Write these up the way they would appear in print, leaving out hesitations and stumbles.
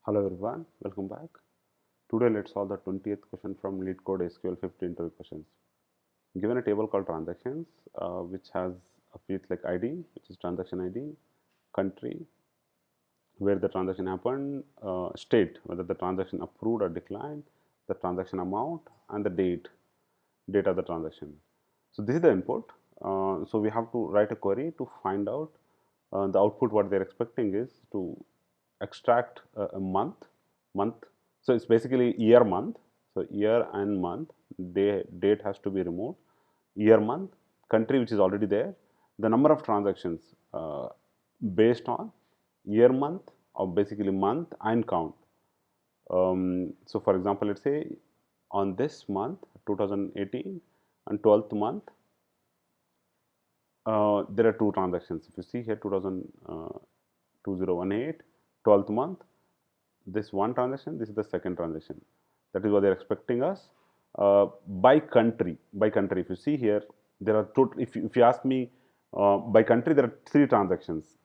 Hello everyone, welcome back. Today let's solve the 20th question from Leetcode SQL 50 interview questions. Given a table called transactions, which has a field like ID, which is transaction ID, country, where the transaction happened, state, whether the transaction approved or declined, the transaction amount, and the date of the transaction. So this is the input. So we have to write a query to find out the output. What they're expecting is to extract a month. So it's basically year month. So year and month, date has to be removed. Year month, country which is already there, the number of transactions based on year month or basically month and count. So for example, let's say on this month 2018 and 12th month, there are two transactions. If you see here 2018, 12th month, this one transaction, this is the second transaction. That is what they're expecting us. By country, if you see here, there are total. If you ask me, by country, there are three transactions.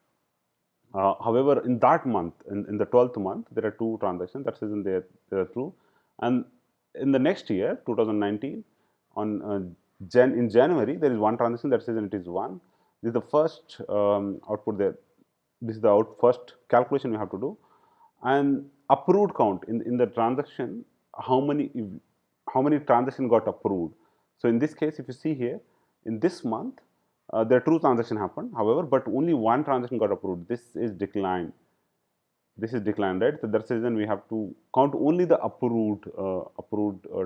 However, in that month, in the 12th month, there are two transactions. That is in there are true. And in the next year, 2019, on in January, there is one transaction that says it is one. This is the first output there. This is the first calculation we have to do. And approved count in the transaction, how many transactions got approved. So in this case, if you see here, in this month, there are two transactions happened. However, but only one transaction got approved. This is declined. This is declined, right? So that's the reason we have to count only the approved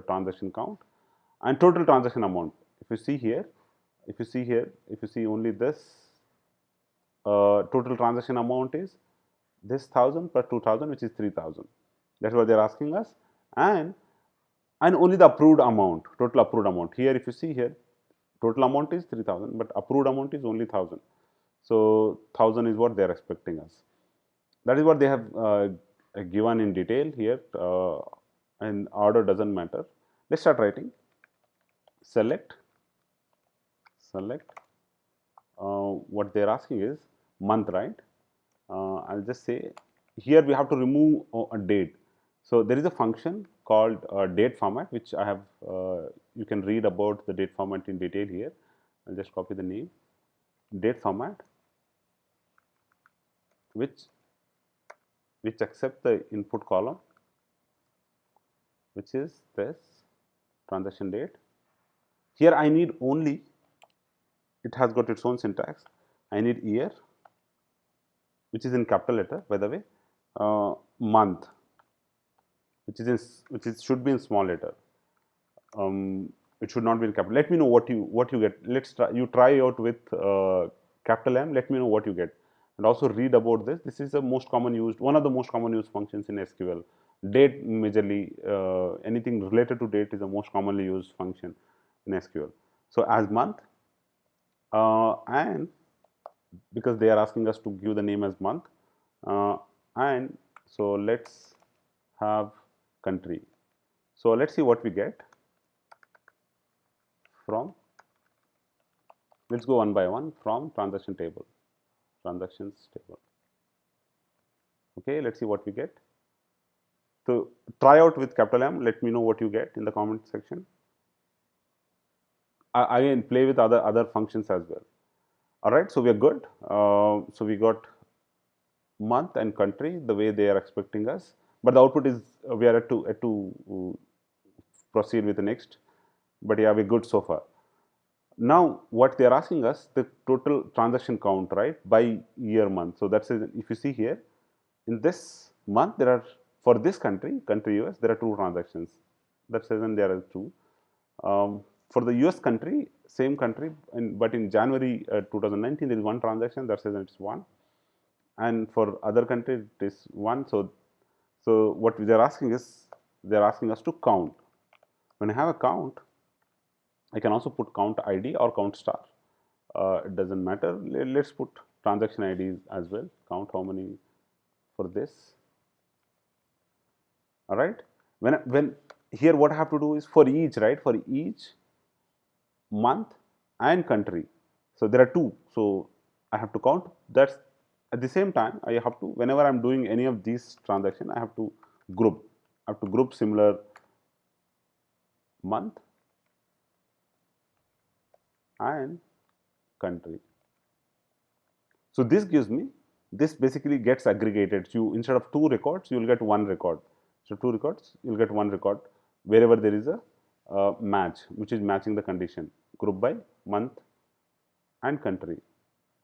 transaction count and total transaction amount. If you see here, if you see only this total transaction amount is this 1000 plus 2000, which is 3000. That's what they're asking us, and only the approved amount, total approved amount. Here, if you see here, total amount is 3000, but approved amount is only 1000. So 1000 is what they're expecting us. That is what they have given in detail here, and order doesn't matter. Let's start writing. Select. What they're asking is month, right? I'll just say here we have to remove a date. So there is a function called date format, which I have. You can read about the date format in detail here. I'll just copy the name. Date format, which accept the input column, which is this transaction date. Here I need only. It has got its own syntax. I need year, which is in capital letter, by the way, month, which should be in small letter. It should not be in capital. Let me know what you get. Let's try out with capital M. Let me know what you get, and also read about this. This is the most common used, one of the most common used functions in SQL. Date majorly, anything related to date is the most commonly used function in SQL. So as month, and because they are asking us to give the name as month, and so let's have country. So let's see what we get from. Let's go one by one from transactions table. Okay, let's see what we get. So try out with capital M. Let me know what you get in the comment section. Again, play with other functions as well. All right, so we are good. So we got month and country the way they are expecting us, but the output is we are at to proceed with the next. But yeah, we're good so far. Now what they are asking us, the total transaction count, right, by year month. So that's it. If you see here, in this month there are, for this country US, there are two transactions. That's the reason there are two. For the US country, same country, but in January 2019 there is one transaction. That says it's one, and for other country it is one. So what they are asking is, they are asking us to count. When I have a count, I can also put count ID or count star. It doesn't matter. Let's put transaction ID as well. Count how many for this. All right. When here what I have to do is for each, right? For each month and country. So there are two. So I have to count. That's At the same time, I have to, whenever I'm doing any of these transactions, I have to group. I have to group similar month and country. So this gives me, this basically gets aggregated. So you, instead of 2 records, you will get 1 record. So 2 records, you will get 1 record wherever there is a match, which is matching the condition, group by month and country.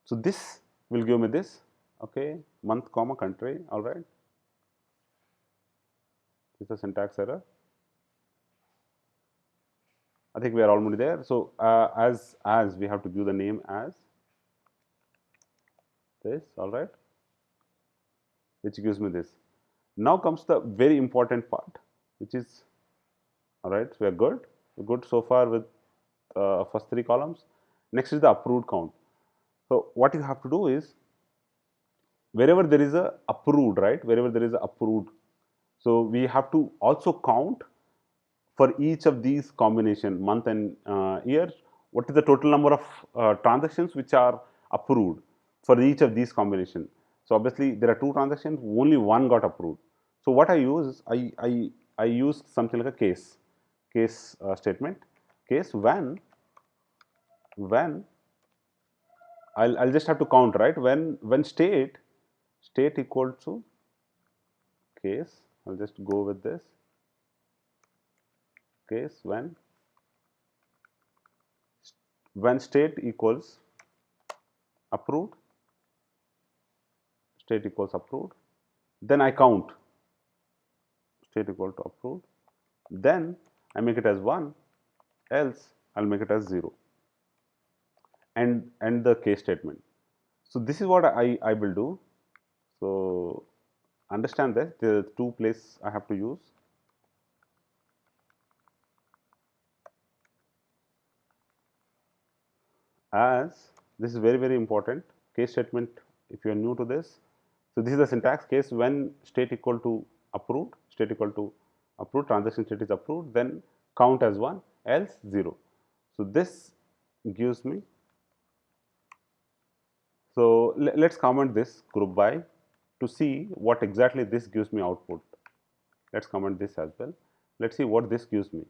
So this will give me this, okay, month comma country, all right. This is a syntax error. I think we are already there. So as we have to give the name as this, all right, which gives me this. Now comes the very important part, which is, all right, so we are good. We're good so far with first 3 columns. Next is the approved count. So what you have to do is, wherever there is a approved, right, wherever there is a approved, so we have to also count for each of these combination, month and year, what is the total number of transactions which are approved for each of these combination. So obviously there are 2 transactions, only one got approved. So what I use is I use something like a case statement. Case when I'll just have to count, right, when state equal to case, I'll just go with this case when state equals approved, state equals approved, then I count state equal to approved, then I make it as 1, else I'll make it as 0, and the case statement. So this is what I will do. So understand that there are 2 places I have to use. As this is very important, case statement, if you are new to this, so this is the syntax. Case when state equal to approved, state equal to approved, transaction state is approved, then count as 1, else 0. So this gives me, so let's comment this group by to see what exactly this gives me output. Let's comment this as well. Let's see what this gives me.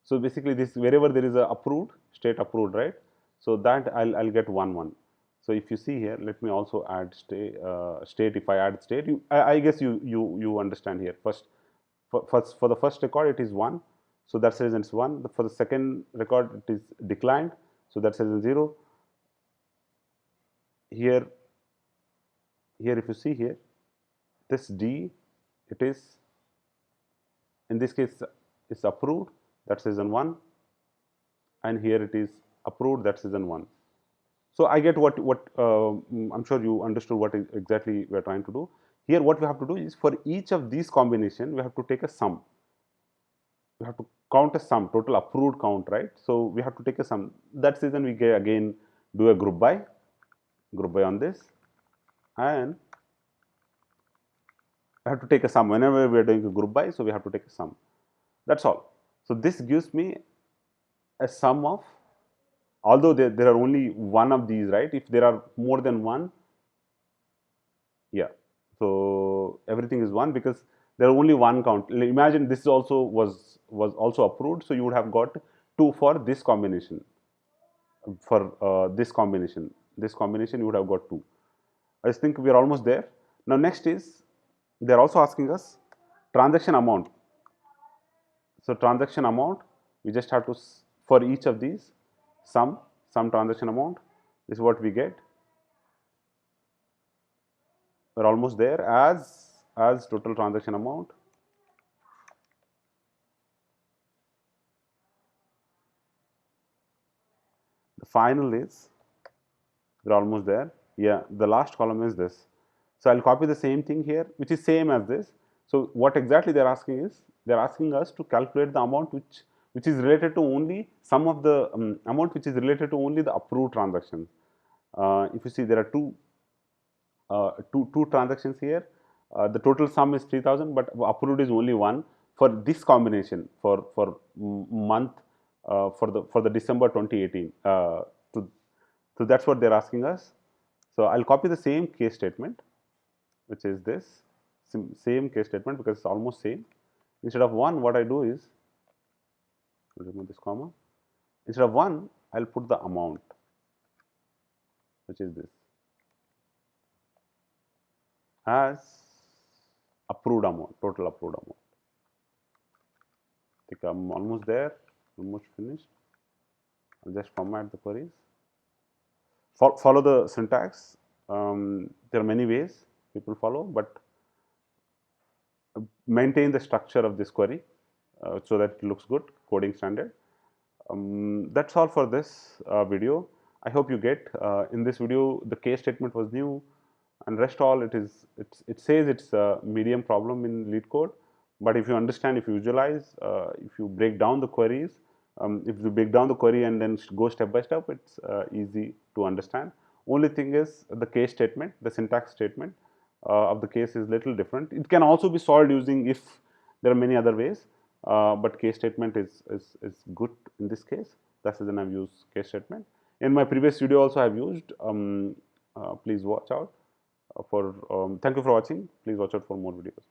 So basically this, wherever there is a approved, state approved, right, so that I'll get 1 1. So if you see here, let me also add state. If I add state, I guess you understand here. For the first record it is 1, so that's the reason it's 1. For the second record it is declined, so that's the reason 0. Here if you see here, this D, it is, in this case it's approved, that's reason 1, and here it is approved, that's reason 1. So I get what I'm sure you understood what exactly we are trying to do. Here what we have to do is, for each of these combination we have to take a sum. We have to count a sum, total approved count, right? So we have to take a sum. That's the reason we again do a group by on this, and I have to take a sum whenever we are doing a group by. So we have to take a sum. That's all. So this gives me a sum of, although there are only one of these, right? If there are more than one, yeah, so everything is 1 because there are only one count. Imagine this also was also approved, so you would have got 2 for this combination. For this combination you would have got 2. I think we are almost there. Now next is, they are also asking us transaction amount. So transaction amount, we just have to, for each of these, sum transaction amount. This is what we get. We're almost there. As total transaction amount, the final is, we're almost there. Yeah, the last column is this. So I'll copy the same thing here, which is same as this. So what exactly they're asking is, they're asking us to calculate the amount which is related to only some of the amount which is related to only the approved transactions. If you see, there are two transactions here. The total sum is 3000, but approved is only 1 for this combination for month for the December 2018. So that's what they're asking us. So I'll copy the same case statement, which is this same case statement, because it's almost same. Instead of 1, what I do is remove this comma. Instead of 1, I'll put the amount, which is this, as approved amount, total approved amount. I think I'm almost there, almost finished. I'll just format the queries. Follow the syntax. There are many ways people follow, but maintain the structure of this query so that it looks good, coding standard. That's all for this video. I hope you get. In this video, the case statement was new, and rest all it says it's a medium problem in Leetcode. But if you understand, if you visualize, if you break down the queries, if you break down the query and then go step by step, it's easy to understand. Only thing is the case statement, the syntax statement of the case is little different. It can also be solved using if. There are many other ways, but case statement is good in this case. That's the reason I've used case statement. In my previous video also I've used. Please watch out for. Thank you for watching. Please watch out for more videos.